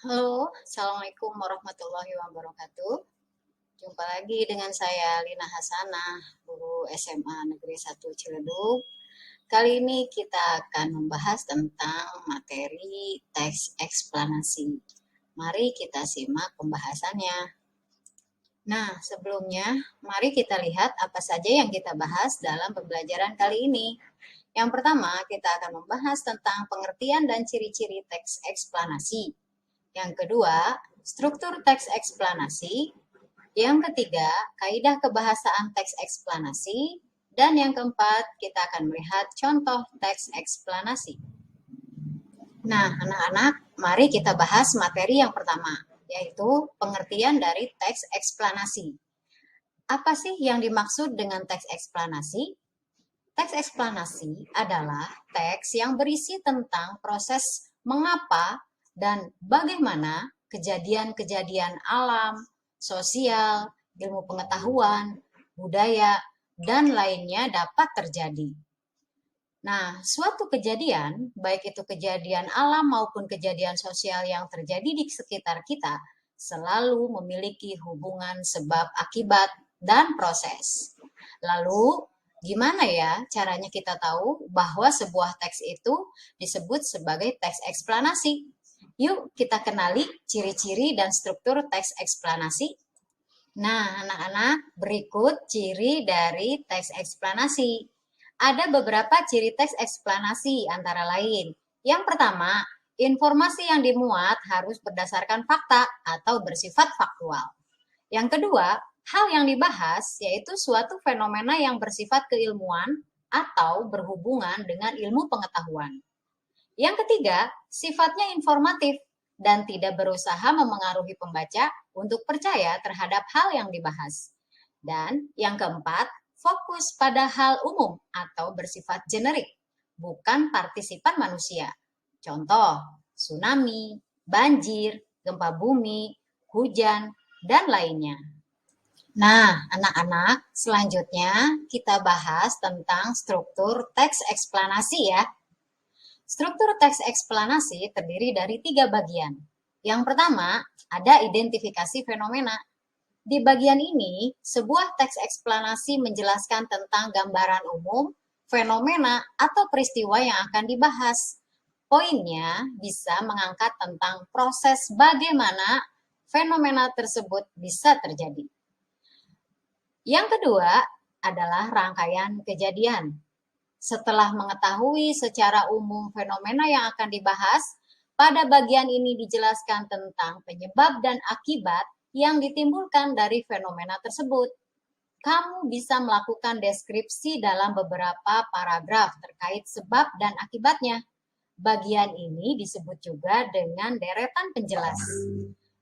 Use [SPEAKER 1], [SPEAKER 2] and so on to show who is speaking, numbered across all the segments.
[SPEAKER 1] Halo, Assalamualaikum warahmatullahi wabarakatuh. Jumpa lagi dengan saya Lina Hasanah, guru SMA Negeri 1 Ciledug. Kali ini kita akan membahas tentang materi teks eksplanasi. Mari kita simak pembahasannya. Nah, sebelumnya mari kita lihat apa saja yang kita bahas dalam pembelajaran kali ini. Yang pertama, kita akan membahas tentang pengertian dan ciri-ciri teks eksplanasi. Yang kedua, struktur teks eksplanasi. Yang ketiga, kaidah kebahasaan teks eksplanasi. Dan yang keempat, kita akan melihat contoh teks eksplanasi. Nah, anak-anak, mari kita bahas materi yang pertama, yaitu pengertian dari teks eksplanasi. Apa sih yang dimaksud dengan teks eksplanasi? Teks eksplanasi adalah teks yang berisi tentang proses mengapa dan bagaimana kejadian-kejadian alam, sosial, ilmu pengetahuan, budaya, dan lainnya dapat terjadi. Nah, suatu kejadian, baik itu kejadian alam maupun kejadian sosial yang terjadi di sekitar kita, selalu memiliki hubungan sebab akibat dan proses. Lalu, gimana ya caranya kita tahu bahwa sebuah teks itu disebut sebagai teks eksplanasi? Yuk kita kenali ciri-ciri dan struktur teks eksplanasi. Nah, anak-anak, berikut ciri dari teks eksplanasi. Ada beberapa ciri teks eksplanasi antara lain. Yang pertama, informasi yang dimuat harus berdasarkan fakta atau bersifat faktual. Yang kedua, hal yang dibahas yaitu suatu fenomena yang bersifat keilmuan atau berhubungan dengan ilmu pengetahuan. Yang ketiga, sifatnya informatif dan tidak berusaha memengaruhi pembaca untuk percaya terhadap hal yang dibahas. Dan yang keempat, fokus pada hal umum atau bersifat generik, bukan partisipan manusia. Contoh, tsunami, banjir, gempa bumi, hujan, dan lainnya. Nah, anak-anak, selanjutnya kita bahas tentang struktur teks eksplanasi ya. Struktur teks eksplanasi terdiri dari 3 bagian. Yang pertama, ada identifikasi fenomena. Di bagian ini, sebuah teks eksplanasi menjelaskan tentang gambaran umum, fenomena, atau peristiwa yang akan dibahas. Poinnya bisa mengangkat tentang proses bagaimana fenomena tersebut bisa terjadi. Yang kedua adalah rangkaian kejadian. Setelah mengetahui secara umum fenomena yang akan dibahas, pada bagian ini dijelaskan tentang penyebab dan akibat yang ditimbulkan dari fenomena tersebut. Kamu bisa melakukan deskripsi dalam beberapa paragraf terkait sebab dan akibatnya. Bagian ini disebut juga dengan deretan penjelas.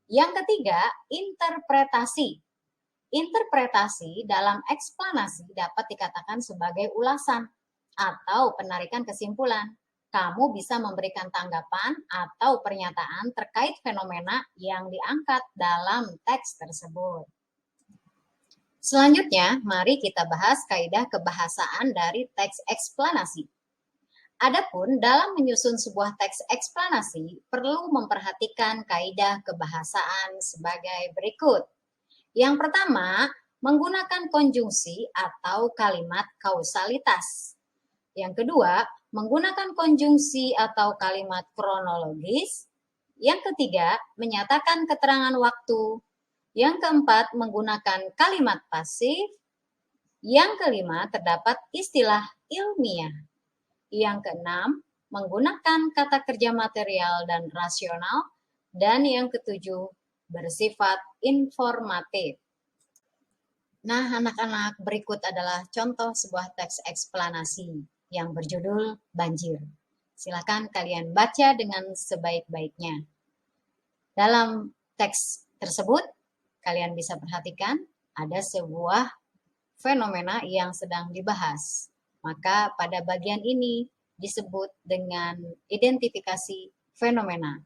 [SPEAKER 1] Yang ketiga, interpretasi. Interpretasi dalam eksplanasi dapat dikatakan sebagai ulasan atau penarikan kesimpulan. Kamu bisa memberikan tanggapan atau pernyataan terkait fenomena yang diangkat dalam teks tersebut. Selanjutnya, mari kita bahas kaidah kebahasaan dari teks eksplanasi. Adapun dalam menyusun sebuah teks eksplanasi, perlu memperhatikan kaidah kebahasaan sebagai berikut. Yang pertama, menggunakan konjungsi atau kalimat kausalitas. Yang kedua, menggunakan konjungsi atau kalimat kronologis. Yang ketiga, menyatakan keterangan waktu. Yang keempat, menggunakan kalimat pasif. Yang kelima, terdapat istilah ilmiah. Yang keenam, menggunakan kata kerja material dan rasional. Dan yang ketujuh, bersifat informatif. Nah, anak-anak, berikut adalah contoh sebuah teks eksplanasi yang berjudul Banjir. Silakan kalian baca dengan sebaik-baiknya. Dalam teks tersebut, kalian bisa perhatikan ada sebuah fenomena yang sedang dibahas. Maka pada bagian ini disebut dengan identifikasi fenomena.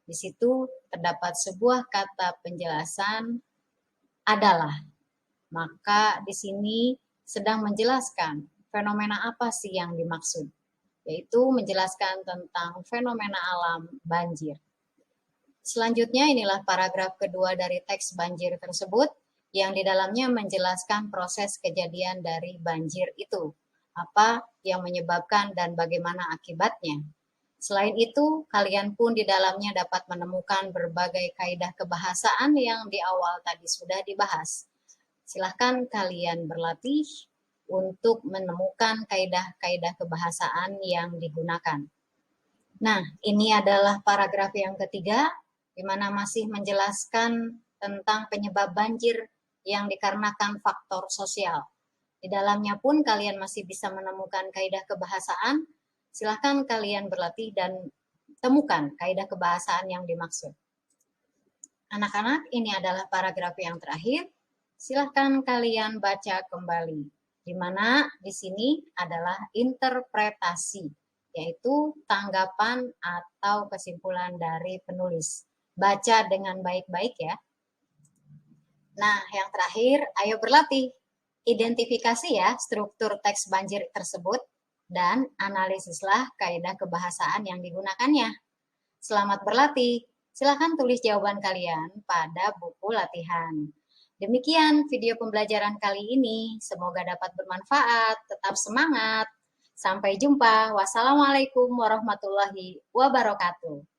[SPEAKER 1] Di situ terdapat sebuah kata penjelasan adalah. Maka di sini sedang menjelaskan fenomena apa sih yang dimaksud, yaitu menjelaskan tentang fenomena alam banjir. Selanjutnya inilah paragraf kedua dari teks banjir tersebut yang di dalamnya menjelaskan proses kejadian dari banjir itu, apa yang menyebabkan dan bagaimana akibatnya. Selain itu, kalian pun di dalamnya dapat menemukan berbagai kaidah kebahasaan yang di awal tadi sudah dibahas. Silahkan kalian berlatih untuk menemukan kaidah-kaidah kebahasaan yang digunakan. Nah, ini adalah paragraf yang ketiga, di mana masih menjelaskan tentang penyebab banjir yang dikarenakan faktor sosial. Di dalamnya pun kalian masih bisa menemukan kaidah kebahasaan. Silahkan kalian berlatih dan temukan kaidah kebahasaan yang dimaksud. Anak-anak, ini adalah paragraf yang terakhir. Silahkan kalian baca kembali, di mana di sini adalah interpretasi, yaitu tanggapan atau kesimpulan dari penulis. Baca dengan baik-baik ya. Nah, yang terakhir, ayo berlatih. Identifikasi ya struktur teks banjir tersebut dan analisislah kaidah kebahasaan yang digunakannya. Selamat berlatih. Silakan tulis jawaban kalian pada buku latihan. Demikian video pembelajaran kali ini. Semoga dapat bermanfaat. Tetap semangat. Sampai jumpa. Wassalamualaikum warahmatullahi wabarakatuh.